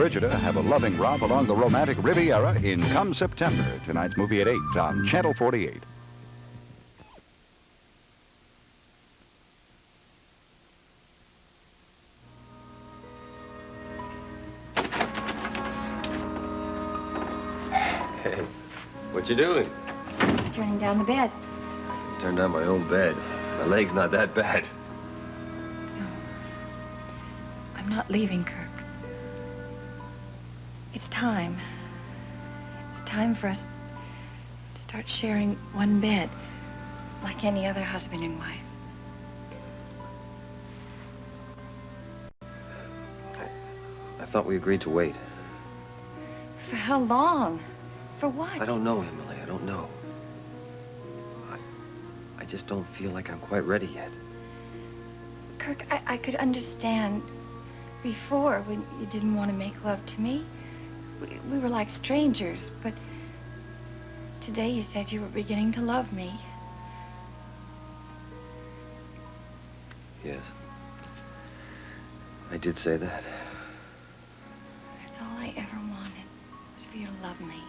Brigida have a loving romp along the romantic Riviera in Come September. Tonight's movie at 8 on Channel 48. Hey, what you doing? Turning down the bed. Turn down my own bed. My leg's not that bad. No. I'm not leaving, Kirk. It's time. It's time for us to start sharing one bed, like any other husband and wife. I thought we agreed to wait. For how long? For what? I don't know, Emily. I don't know. I just don't feel like I'm quite ready yet. Kirk, I could understand before when you didn't want to make love to me. We were like strangers, but today you said you were beginning to love me. Yes. I did say that. That's all I ever wanted, was for you to love me.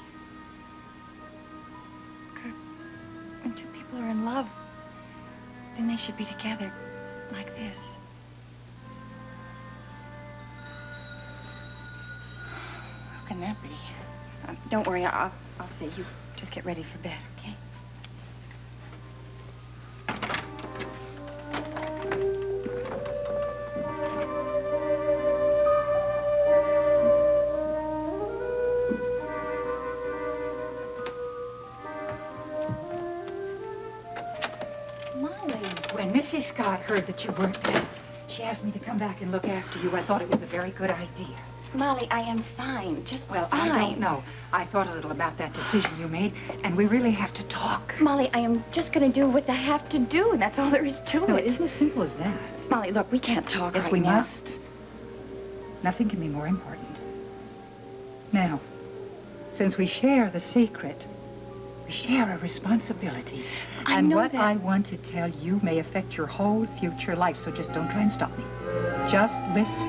Kirk, when two people are in love, then they should be together like this. How can that be? Don't worry, I'll see you. Just get ready for bed, okay? When Mrs. Scott heard that you weren't there, she asked me to come back and look after you. I thought it was a very good idea. Molly, I am fine, just Well, fine. I don't know. I thought a little about that decision you made, and we really have to talk. Molly, I am just going to do what I have to do, and that's all there is to No, it. it isn't as simple as that. Molly, look, we can't talk Yes, right we now. must. Nothing can be more important. Now, since we share the secret, we share a responsibility. I and know what that. I want to tell you may affect your whole future life, so just don't try and stop me. Just listen.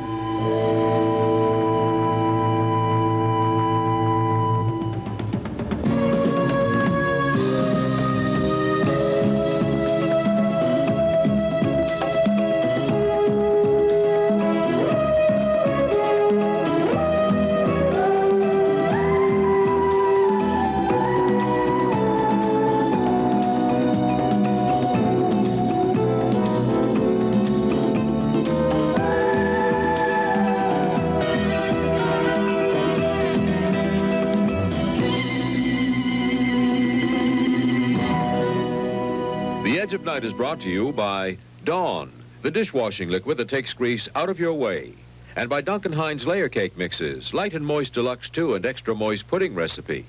The Edge of Night is brought to you by Dawn, the dishwashing liquid that takes grease out of your way. And by Duncan Hines layer cake mixes, light and moist deluxe 2 and extra moist pudding recipe.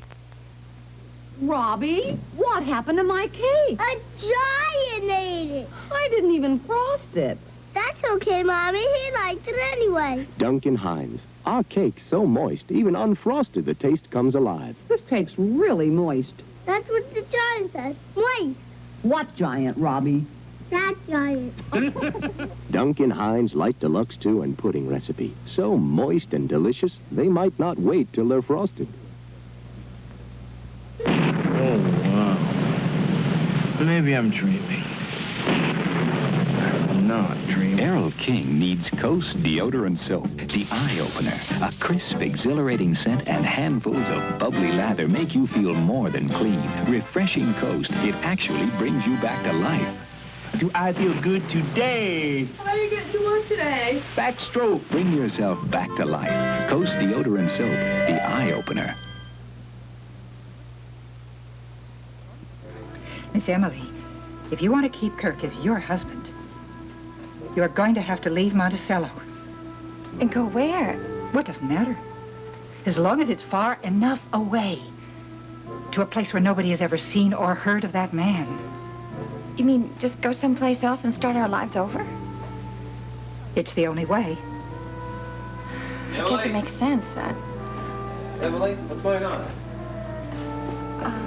Robbie, what happened to my cake? A giant ate it. I didn't even frost it. That's okay, Mommy. He liked it anyway. Duncan Hines. Our cake's so moist, even unfrosted, the taste comes alive. This cake's really moist. That's what the giant says. Moist. What giant, Robbie? That giant. Duncan Hines Light Deluxe 2 and pudding recipe. So moist and delicious, they might not wait till they're frosted. Oh, wow. Maybe I'm dreaming. I'm not dreaming. Errol King needs Coast Deodorant Soap. The Eye Opener. A crisp, exhilarating scent and handfuls of bubbly lather make you feel more than clean. Refreshing Coast. It actually brings you back to life. Do I feel good today? How are you getting to work today? Backstroke. Bring yourself back to life. Coast Deodorant Soap. The Eye Opener. Miss Emily, if you want to keep Kirk as your husband, you're going to have to leave Monticello. And go where? Well, it doesn't matter. As long as it's far enough away to a place where nobody has ever seen or heard of that man. You mean just go someplace else and start our lives over? It's the only way. I guess it makes sense. Emily, what's going on?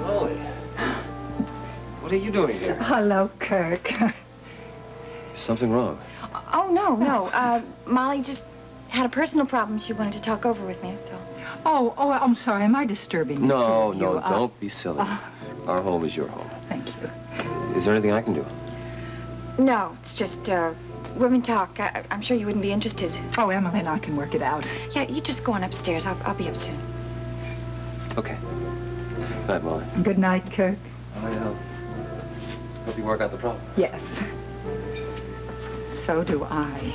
Molly. What are you doing here? Hello, Kirk. Is something wrong? Oh, no. Molly just had a personal problem she wanted to talk over with me, that's all. Oh, I'm sorry. Am I disturbing you? No, You, no, don't be silly. Our home is your home. Thank you. Is there anything I can do? No, it's just, women talk. I'm sure you wouldn't be interested. Oh, Emily and I can work it out. Yeah, you just go on upstairs. I'll be up soon. Okay. Good night, Molly. Good night, Kirk. I hope you work out the problem. Yes. So do I.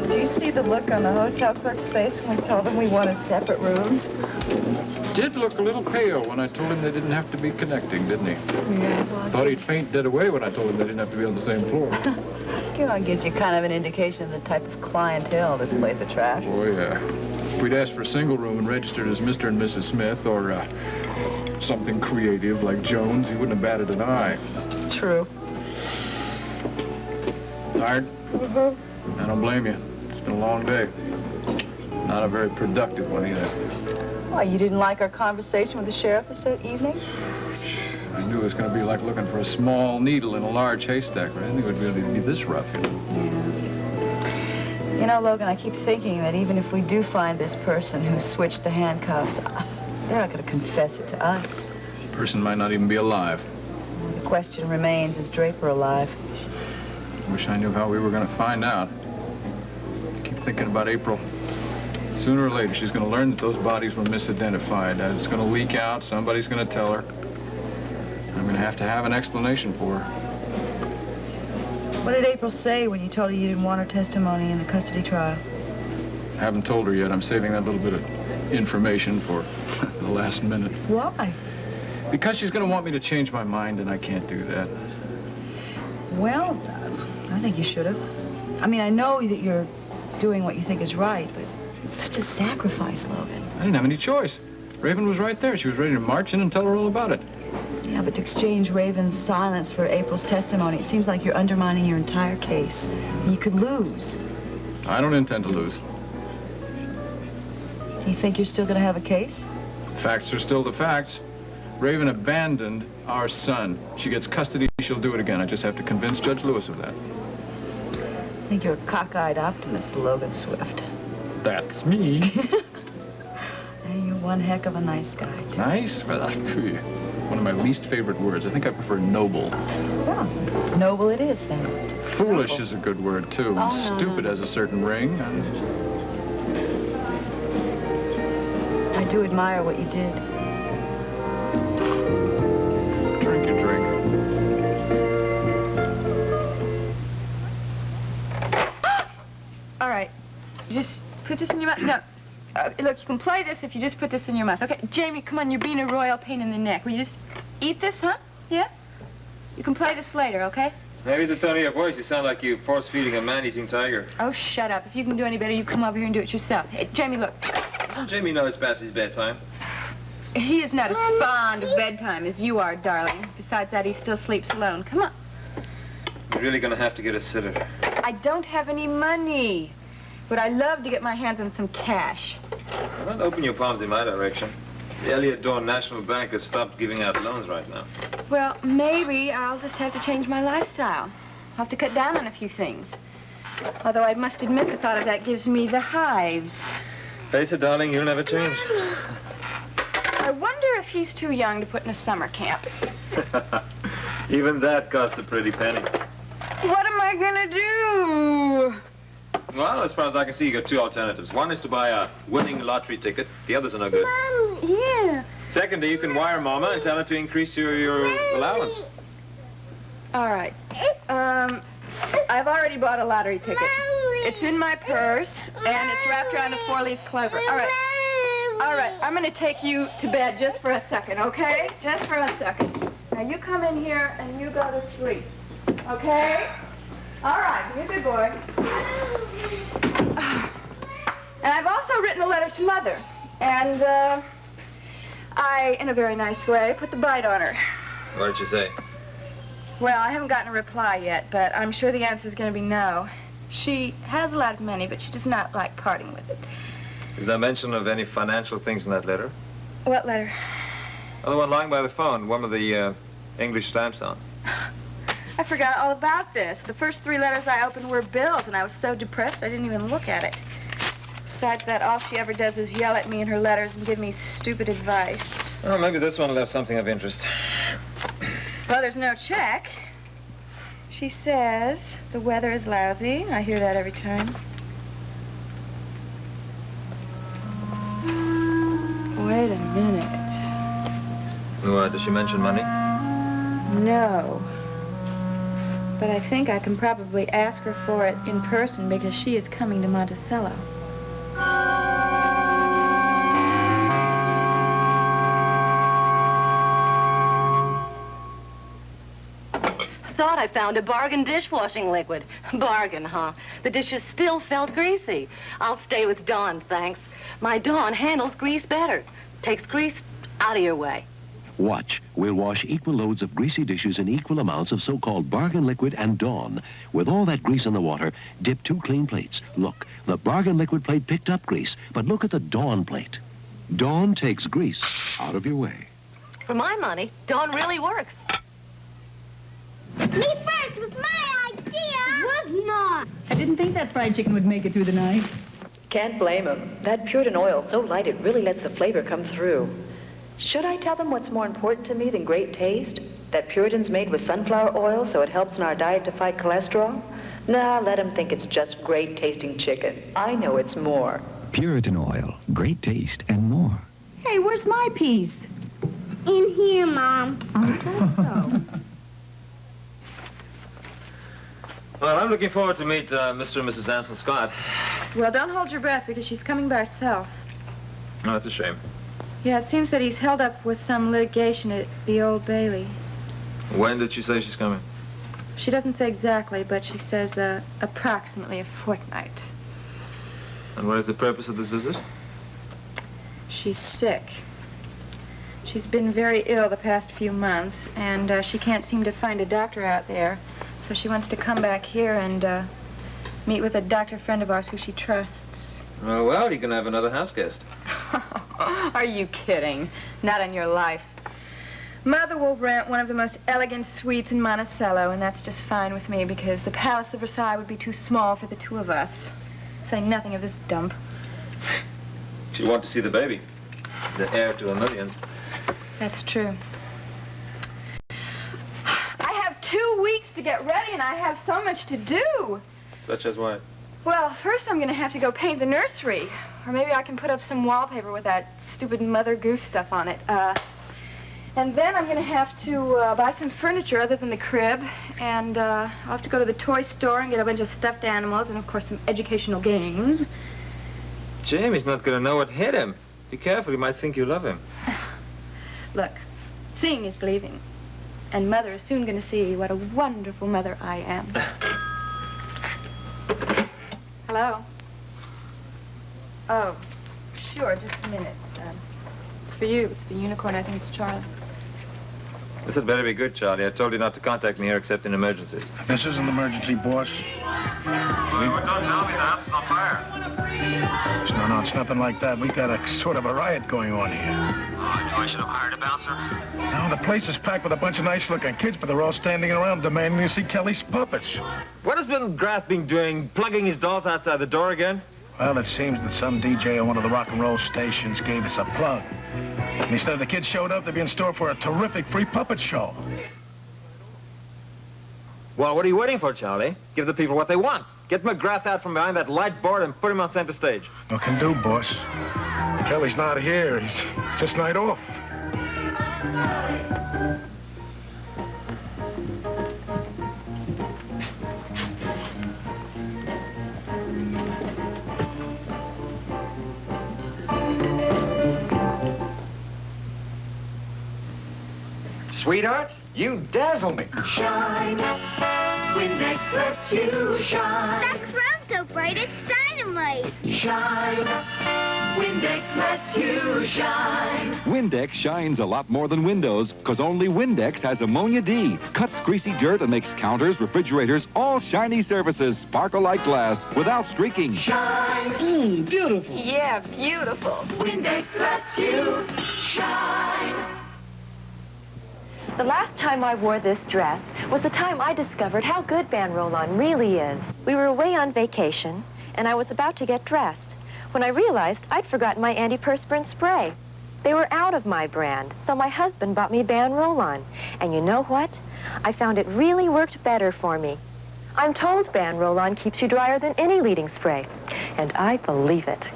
Did you see the look on the hotel clerk's face when we told him we wanted separate rooms? Did look a little pale when I told him they didn't have to be connecting, didn't he? Yeah. Thought he'd faint dead away when I told him they didn't have to be on the same floor. Gives you kind of an indication of the type of clientele this place attracts. Oh, yeah. If we'd asked for a single room and registered as Mr. and Mrs. Smith or something creative like Jones, he wouldn't have batted an eye. True. Tired? I don't blame you. It's been a long day. Not a very productive one either. Why, you didn't like our conversation with the sheriff this evening? I knew it was going to be like looking for a small needle in a large haystack, but I didn't think it would really be this rough, you know. Yeah. You know, Logan, I keep thinking that even if we do find this person who switched the handcuffs, they're not going to confess it to us. The person might not even be alive. Well, the question remains, is Draper alive? Wish I knew how we were going to find out. Keep thinking about April. Sooner or later, she's going to learn that those bodies were misidentified. It's going to leak out. Somebody's going to tell her. I'm going to have an explanation for her. What did April say when you told her you didn't want her testimony in the custody trial? Haven't told her yet. I'm saving that little bit of information for the last minute. Why? Because she's going to want me to change my mind, and I can't do that. Well, I think you should have. I mean, I know that you're doing what you think is right, but it's such a sacrifice, Logan. I didn't have any choice. Raven was right there. She was ready to march in and tell her all about it. Yeah, but to exchange Raven's silence for April's testimony, it seems like you're undermining your entire case. You could lose. I don't intend to lose. You think you're still going to have a case? Facts are still the facts. Raven abandoned our son. She gets custody, she'll do it again. I just have to convince Judge Lewis of that. I think you're a cockeyed optimist, Logan Swift. That's me. And you're one heck of a nice guy, too. Nice? Well, one of my least favorite words. I think I prefer noble. Well, noble it is, then. Foolish Noble. is a good word, too. Oh, Stupid has a certain ring. I do admire what you did. Drink your drink. All right. Just put this in your mouth. No. Look, you can play this if you just put this in your mouth. Okay, Jamie, come on. You're being a royal pain in the neck. Will you just eat this, huh? Yeah? You can play this later, okay? Maybe it's the tone of your voice. You sound like you're force-feeding a man-eating tiger. Oh, shut up. If you can do any better, you come over here and do it yourself. Hey, Jamie, look. Jamie knows it's past his bedtime. He is not as fond of bedtime as you are, darling. Besides that, he still sleeps alone. Come on. You're really going to have to get a sitter. I don't have any money, but I love to get my hands on some cash. Don't open your palms in my direction. The Elliott Dawn National Bank has stopped giving out loans right now. Well, maybe I'll just have to change my lifestyle. I'll have to cut down on a few things. Although I must admit the thought of that gives me the hives. Face it, darling, you'll never change. I wonder if he's too young to put in a summer camp. Even that costs a pretty penny. What am I gonna do? Well, as far as I can see, you got two alternatives. One is to buy a winning lottery ticket. The others are no good. Yeah. Secondly, you can wire Mama and tell her to increase your allowance. All right. I've already bought a lottery ticket. It's in my purse, and it's wrapped around a four-leaf clover. All right. All right, I'm going to take you to bed just for a second, okay? Just for a second. Now, you come in here, and you go to sleep, okay? All right, you're a good boy. And I've also written a letter to Mother, and I, in a very nice way, put the bite on her. What did she say? Well, I haven't gotten a reply yet, but I'm sure the answer is going to be no. She has a lot of money, but she does not like parting with it. Is there mention of any financial things in that letter? What letter? Oh, the one lying by the phone, one with the English stamps on. I forgot all about this. The first 3 letters I opened were bills, and I was so depressed I didn't even look at it. Besides that, all she ever does is yell at me in her letters and give me stupid advice. Oh, maybe this one will have something of interest. Well, there's no check. She says the weather is lousy. I hear that every time. Wait a minute. What, does she mention money? No. But I think I can probably ask her for it in person because she is coming to Monticello. Thought I found a bargain dishwashing liquid. Bargain, huh? The dishes still felt greasy. I'll stay with Dawn, thanks. My Dawn handles grease better. Takes grease out of your way. Watch. We'll wash equal loads of greasy dishes in equal amounts of so-called Bargain Liquid and Dawn. With all that grease in the water, dip 2 clean plates. Look, the Bargain Liquid plate picked up grease, but look at the Dawn plate. Dawn takes grease out of your way. For my money, Dawn really works. Me first was my idea. It was not. I didn't think that fried chicken would make it through the night. Can't blame him. That Puritan oil so light it really lets the flavor come through. Should I tell them what's more important to me than great taste? That Puritan's made with sunflower oil so it helps in our diet to fight cholesterol? Nah, let them think it's just great tasting chicken. I know it's more. Puritan oil, great taste and more. Hey, where's my piece? In here, Mom. I thought so. Well, I'm looking forward to meet Mr. and Mrs. Ansel Scott. Well, don't hold your breath because she's coming by herself. Oh, that's a shame. Yeah, it seems that he's held up with some litigation at the Old Bailey. When did she say she's coming? She doesn't say exactly, but she says approximately a fortnight. And what is the purpose of this visit? She's sick. She's been very ill the past few months, and she can't seem to find a doctor out there. So she wants to come back here and meet with a doctor friend of ours who she trusts. Oh, well, you can have another house guest. Are you kidding? Not on your life. Mother will rent one of the most elegant suites in Monticello, and that's just fine with me because the Palace of Versailles would be too small for the 2 of us. Say nothing of this dump. She'll want to see the baby. The heir to $1 million. That's true. I have 2 weeks to get ready, and I have so much to do. Such as what? Well, first I'm going to have to go paint the nursery. Or maybe I can put up some wallpaper with that stupid Mother Goose stuff on it. And then I'm going to have to buy some furniture other than the crib. And I'll have to go to the toy store and get a bunch of stuffed animals and, of course, some educational games. Jamie's not going to know what hit him. Be careful, he might think you love him. Look, seeing is believing. And Mother is soon going to see what a wonderful mother I am. Hello? Oh, sure, just a minute. It's for you. It's the unicorn. I think it's Charlie. This had better be good, Charlie. I told you not to contact me here except in emergencies. This is an emergency, boss. Well, don't tell me the house is on fire. No, it's nothing like that. We got a sort of a riot going on here. Oh, I knew I should have hired a bouncer. No, the place is packed with a bunch of nice-looking kids, but they're all standing around demanding to see Kelly's puppets. What has Bill Graff been doing? Plugging his dolls outside the door again? Well, it seems that some DJ on one of the rock and roll stations gave us a plug. And he said the kids showed up to be in store for a terrific free puppet show. Well, what are you waiting for, Charlie? Give the people what they want. Get McGrath out from behind that light board and put him on center stage. No can do, boss. Kelly's not here. He's just night off. Sweetheart, you dazzle me. Shine. Windex lets you shine. That crow's so bright, it's dynamite. Shine. Windex lets you shine. Windex shines a lot more than Windows, because only Windex has ammonia D. Cuts greasy dirt and makes counters, refrigerators, all shiny surfaces sparkle like glass without streaking. Shine. Beautiful. Yeah, beautiful. Windex lets you shine. The last time I wore this dress was the time I discovered how good Van Roll-On really is. We were away on vacation, and I was about to get dressed when I realized I'd forgotten my antiperspirant spray. They were out of my brand, so my husband bought me Van Roll-On. And you know what? I found it really worked better for me. I'm told Van Roll-On keeps you drier than any leading spray, and I believe it.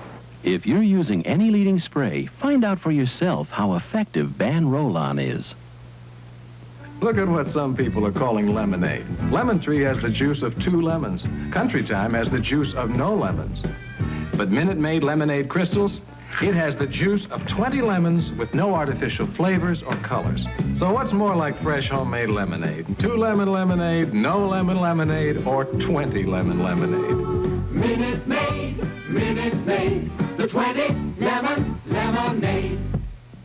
If you're using any leading spray, find out for yourself how effective Van Roll-On is. Look at what some people are calling lemonade. Lemon Tree has the juice of 2 lemons. Country Time has the juice of no lemons. But Minute Maid Lemonade Crystals, it has the juice of 20 lemons with no artificial flavors or colors. So what's more like fresh homemade lemonade? 2 lemon lemonade, no lemon lemonade, or 20 lemon lemonade? Minute Maid, the 20 lemon lemonade.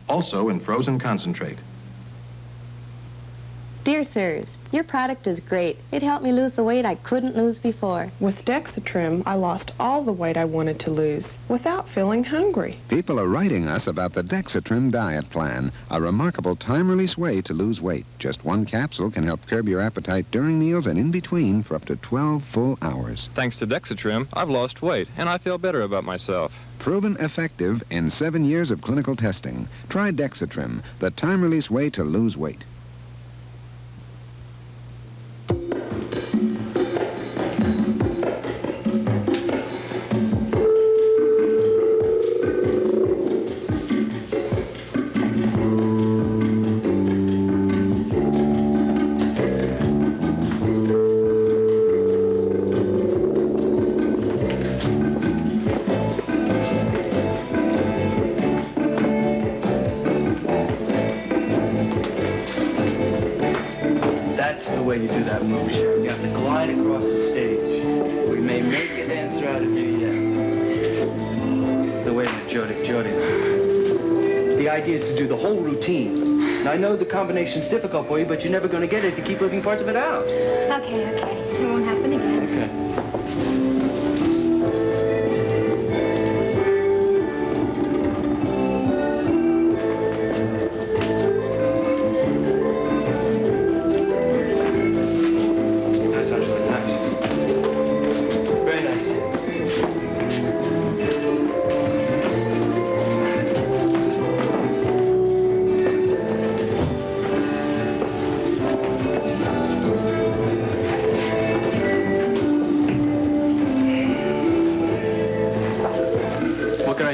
Also in frozen concentrate. Dear sirs, your product is great. It helped me lose the weight I couldn't lose before. With Dexatrim, I lost all the weight I wanted to lose without feeling hungry. People are writing us about the Dexatrim diet plan, a remarkable time-release way to lose weight. Just 1 capsule can help curb your appetite during meals and in between for up to 12 full hours. Thanks to Dexatrim, I've lost weight, and I feel better about myself. Proven effective in 7 years of clinical testing. Try Dexatrim, the time-release way to lose weight. That's the way you do that move, Sharon. You have to glide across the stage. We may make a dancer out of you yet. Now, wait a minute, Jody. The idea is to do the whole routine. Now, I know the combination's difficult for you, but you're never going to get it if you keep leaving parts of it out. Okay. It won't happen again. Okay.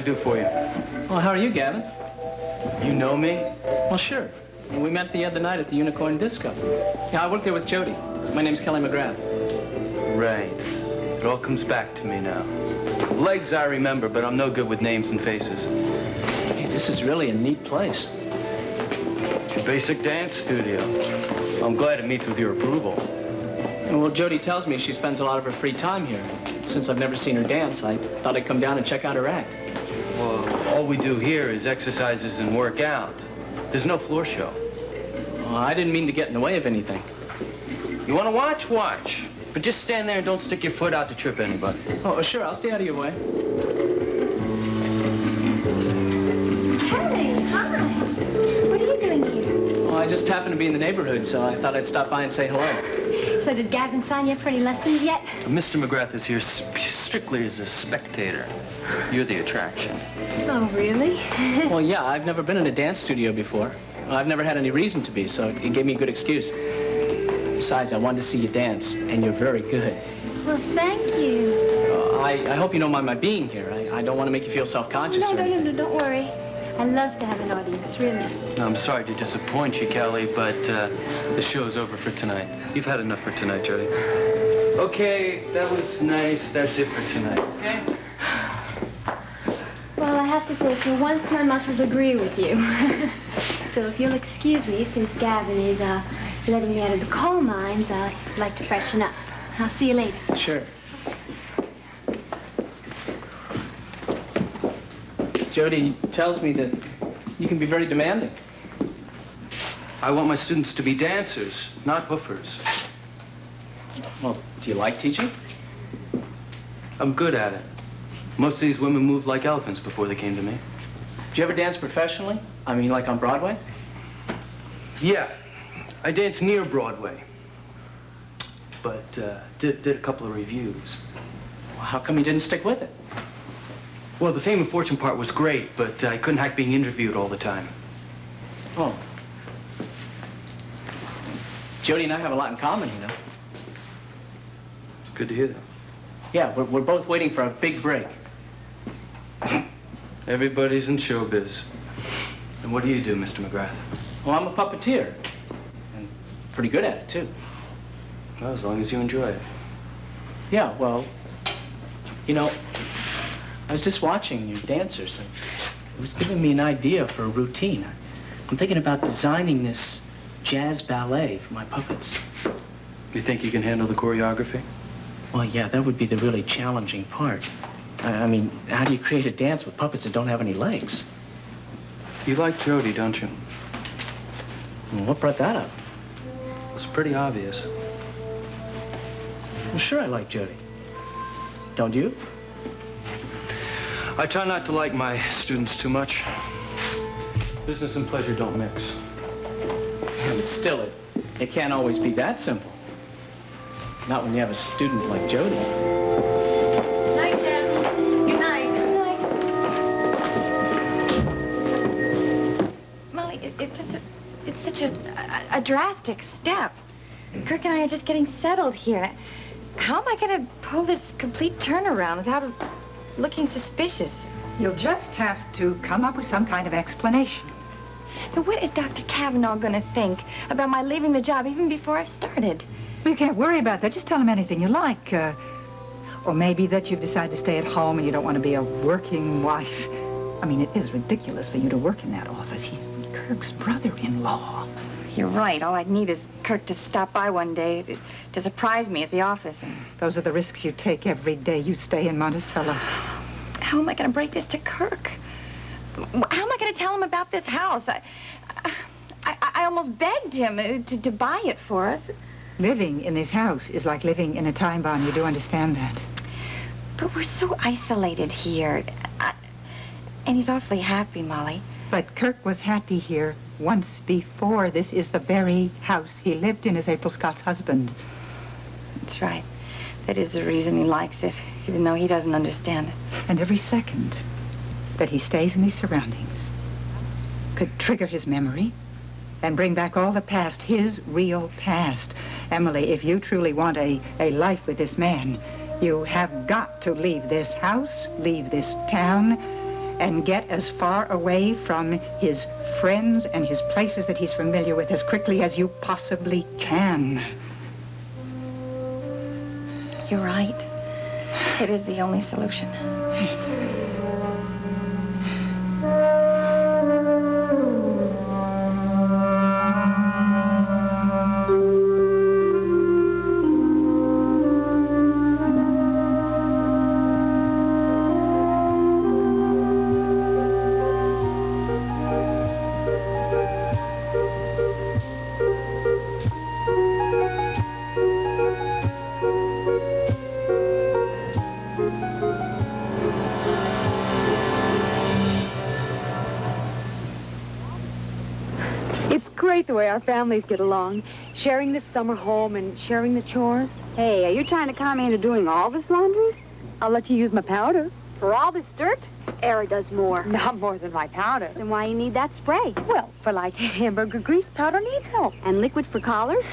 Do for you? Well, how are you, Gavin? You know me? Well, sure. We met the other night at the Unicorn Disco. Yeah, I work there with Jody. My name's Kelly McGrath. Right. It all comes back to me now. Legs I remember, but I'm no good with names and faces. Hey, this is really a neat place. It's your basic dance studio. I'm glad it meets with your approval. Well, Jody tells me she spends a lot of her free time here. Since I've never seen her dance, I thought I'd come down and check out her act. Well, all we do here is exercises and work out. There's no floor show. Well, I didn't mean to get in the way of anything. You want to watch? Watch. But just stand there and don't stick your foot out to trip anybody. Oh, sure. I'll stay out of your way. Kelly, hi. What are you doing here? Well, I just happened to be in the neighborhood, so I thought I'd stop by and say hello. So did Gavin sign you up for any lessons yet? Mr. McGrath is here strictly as a spectator. You're the attraction. Oh, really? Well, yeah, I've never been in a dance studio before. Well, I've never had any reason to be, so it gave me a good excuse. Besides, I wanted to see you dance, and you're very good. Well, thank you. I hope you don't mind my being here. I don't want to make you feel self-conscious. No, don't worry. I love to have an audience, really. I'm sorry to disappoint you, Kelly, but the show's over for tonight. You've had enough for tonight, Jody. Okay, that was nice. That's it for tonight, okay? Well, I have to say, for once, my muscles agree with you. So if you'll excuse me, since Gavin is letting me out of the coal mines, I'd like to freshen up. I'll see you later. Sure. Jody tells me that you can be very demanding. I want my students to be dancers, not hoofers. Well, do you like teaching? I'm good at it. Most of these women moved like elephants before they came to me. Did you ever dance professionally? I mean, like on Broadway? Yeah. I danced near Broadway, but did a couple of reviews. Well, how come you didn't stick with it? Well, the fame and fortune part was great, but I couldn't hack being interviewed all the time. Oh. Jody and I have a lot in common, you know. It's good to hear that. Yeah, we're both waiting for a big break. Everybody's in showbiz. And what do you do, Mr. McGrath? Well, I'm a puppeteer. And pretty good at it, too. Well, as long as you enjoy it. Yeah, well, you know, I was just watching your dancers, and it was giving me an idea for a routine. I'm thinking about designing this jazz ballet for my puppets. You think you can handle the choreography? Well, yeah, that would be the really challenging part. I mean, how do you create a dance with puppets that don't have any legs? You like Jody, don't you? Well, what brought that up? It's pretty obvious. Well, sure I like Jody. Don't you? I try not to like my students too much. Business and pleasure don't mix. Yeah, but still, it can't always be that simple. Not when you have a student like Jody. Night, Dad. Good night. Good night. Molly, it's such a drastic step. Kirk and I are just getting settled here. How am I going to pull this complete turnaround without looking suspicious? You'll just have to come up with some kind of explanation. But what is Dr. Kavanaugh going to think about my leaving the job even before I've started? Well, you can't worry about that. Just tell him anything you like. Or maybe that you've decided to stay at home and you don't want to be a working wife. I mean, it is ridiculous for you to work in that office. He's Kirk's brother-in-law. You're right. All I'd need is Kirk to stop by one day to surprise me at the office. Those are the risks you take every day you stay in Monticello. How am I going to break this to Kirk? How am I going to tell him about this house? I almost begged him to buy it for us. Living in this house is like living in a time bomb. You do understand that. But we're so isolated here. And he's awfully happy, Molly. But Kirk was happy here once before. This is the very house he lived in as April Scott's husband. That's right. That is the reason he likes it, even though he doesn't understand it. And every second that he stays in these surroundings could trigger his memory and bring back all the past, his real past. Emily, if you truly want a life with this man, you have got to leave this house, leave this town, and get as far away from his friends and his places that he's familiar with as quickly as you possibly can. You're right. It is the only solution. Yes. The way our families get along, sharing this summer home and sharing the chores. Hey, are you trying to con me into doing all this laundry? I'll let you use my powder. For all this dirt? Era does more. Not more than my powder. Then why you need that spray? Well, for like hamburger grease, powder needs help. And liquid for collars?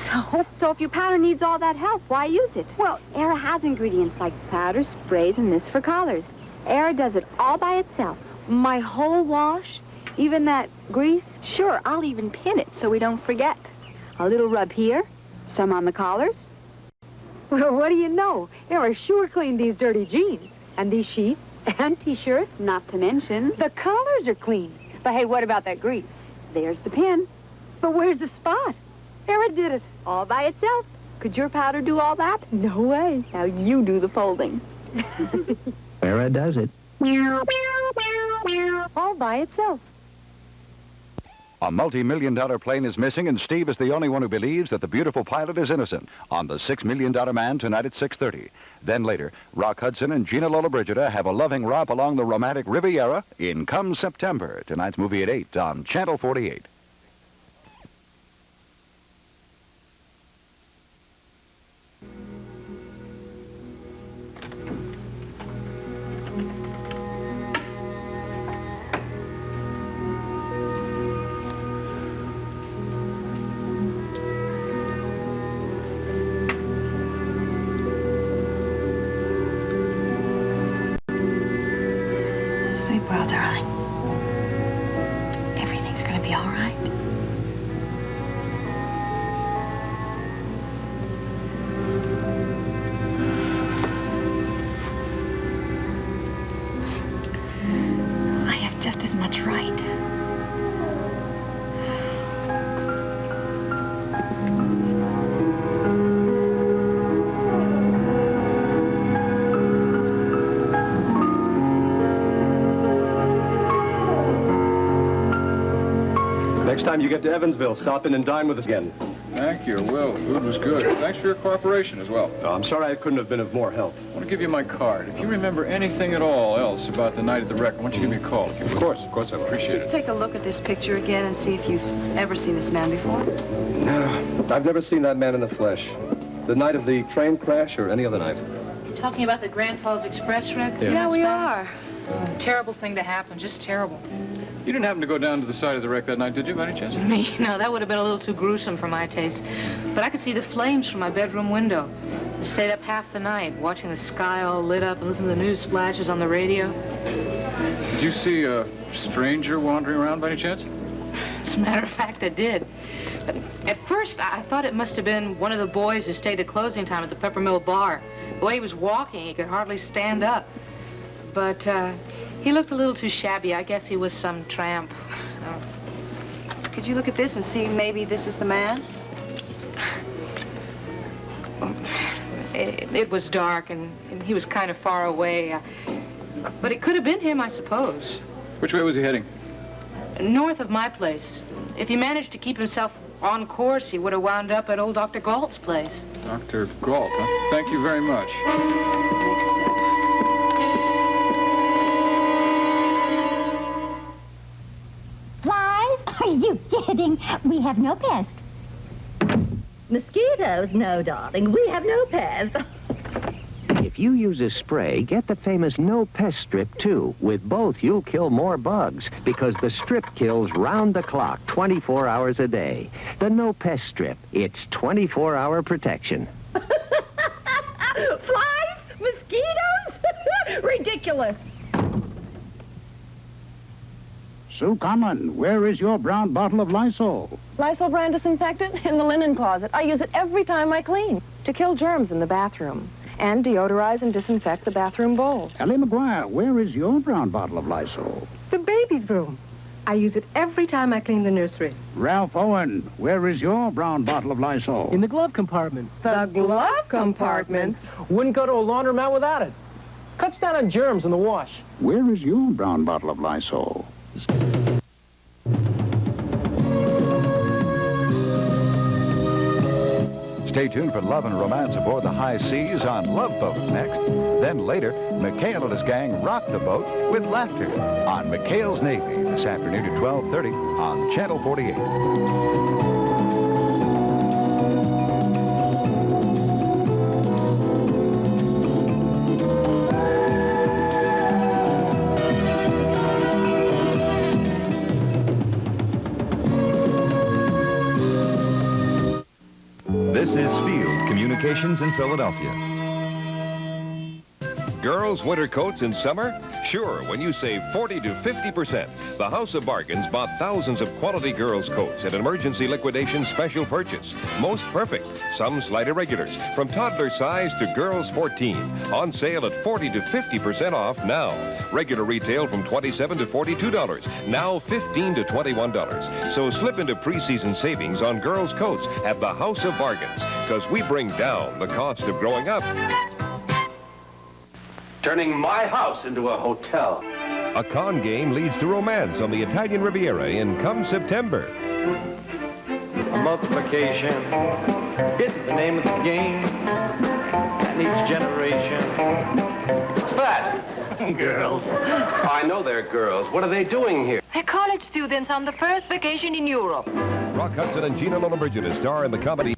So if your powder needs all that help, why use it? Well, Era has ingredients like powder, sprays, and this for collars. Era does it all by itself. My whole wash? Even that grease? Sure, I'll even pin it so we don't forget. A little rub here, some on the collars. Well, what do you know? Era sure cleaned these dirty jeans. And these sheets. And T-shirts. Not to mention... the collars are clean. But hey, what about that grease? There's the pin. But where's the spot? Era did it. All by itself. Could your powder do all that? No way. Now you do the folding. Era does it. All by itself. A multi-million-dollar plane is missing, and Steve is the only one who believes that the beautiful pilot is innocent on The $6 Million Man tonight at 6:30. Then later, Rock Hudson and Gina Lollobrigida have a loving romp along the romantic Riviera in Come September. Tonight's movie at 8 on Channel 48. Well, darling, everything's gonna be all right. I have just as much right. Next time you get to Evansville, stop in and dine with us again. Thank you, Will. Food was good. Thanks for your cooperation as well. Oh, I'm sorry I couldn't have been of more help. I want to give you my card. If you remember anything at all else about the night at the wreck, I want you to give me a call. Of course I will. Appreciate Just it. take a look at this picture again and see if you've ever seen this man before. No, I've never seen that man in the flesh. The night of the train crash or any other night. You talking about the Grand Falls Express wreck? Yeah, we are. Terrible thing to happen, just terrible. You didn't happen to go down to the side of the wreck that night, did you, by any chance? Me? No, that would have been a little too gruesome for my taste. But I could see the flames from my bedroom window. I stayed up half the night, watching the sky all lit up and listening to the news flashes on the radio. Did you see a stranger wandering around by any chance? As a matter of fact, I did. At first, I thought it must have been one of the boys who stayed at closing time at the Peppermill Bar. The way he was walking, he could hardly stand up. But he looked a little too shabby. I guess he was some tramp. Could you look at this and see maybe this is the man? It was dark, and he was kind of far away. But it could have been him, I suppose. Which way was he heading? North of my place. If he managed to keep himself on course, he would have wound up at old Dr. Galt's place. Dr. Galt, huh? Thank you very much. Next step. Flies? Are you kidding? We have no pests. Mosquitoes? No, darling. We have no pests. If you use a spray, get the famous No Pest Strip, too. With both, you'll kill more bugs, because the strip kills round the clock, 24 hours a day. The No Pest Strip, it's 24-hour protection. Flies? Mosquitoes? Ridiculous. Sue Conlon, where is your brown bottle of Lysol? Lysol brand disinfectant in the linen closet. I use it every time I clean to kill germs in the bathroom and deodorize and disinfect the bathroom bowl. Ellie McGuire, where is your brown bottle of Lysol? The baby's room. I use it every time I clean the nursery. Ralph Owen, where is your brown bottle of Lysol? In the glove compartment. The glove compartment? Wouldn't go to a laundromat without it. Cuts down on germs in the wash. Where is your brown bottle of Lysol? Stay tuned for love and romance aboard the high seas on Love Boat next. Then later, McHale and his gang rock the boat with laughter on McHale's Navy this afternoon at 12:30 on Channel 48. This is Field Communications in Philadelphia. Girls' winter coats in summer? Sure, when you save 40 to 50%. The House of Bargains bought thousands of quality girls' coats at an emergency liquidation special purchase. Most perfect. Some slight irregulars. From toddler size to girls 14. On sale at 40 to 50% off now. Regular retail from $27 to $42. Now $15 to $21. So slip into preseason savings on girls' coats at the House of Bargains. Because we bring down the cost of growing up. Turning my house into a hotel. A con game leads to romance on the Italian Riviera in come September. Multiplication is the name of the game. And each generation. What's that? Girls. I know they're girls. What are they doing here? They're college students on the first vacation in Europe. Rock Hudson and Gina Lollobrigida star in the comedy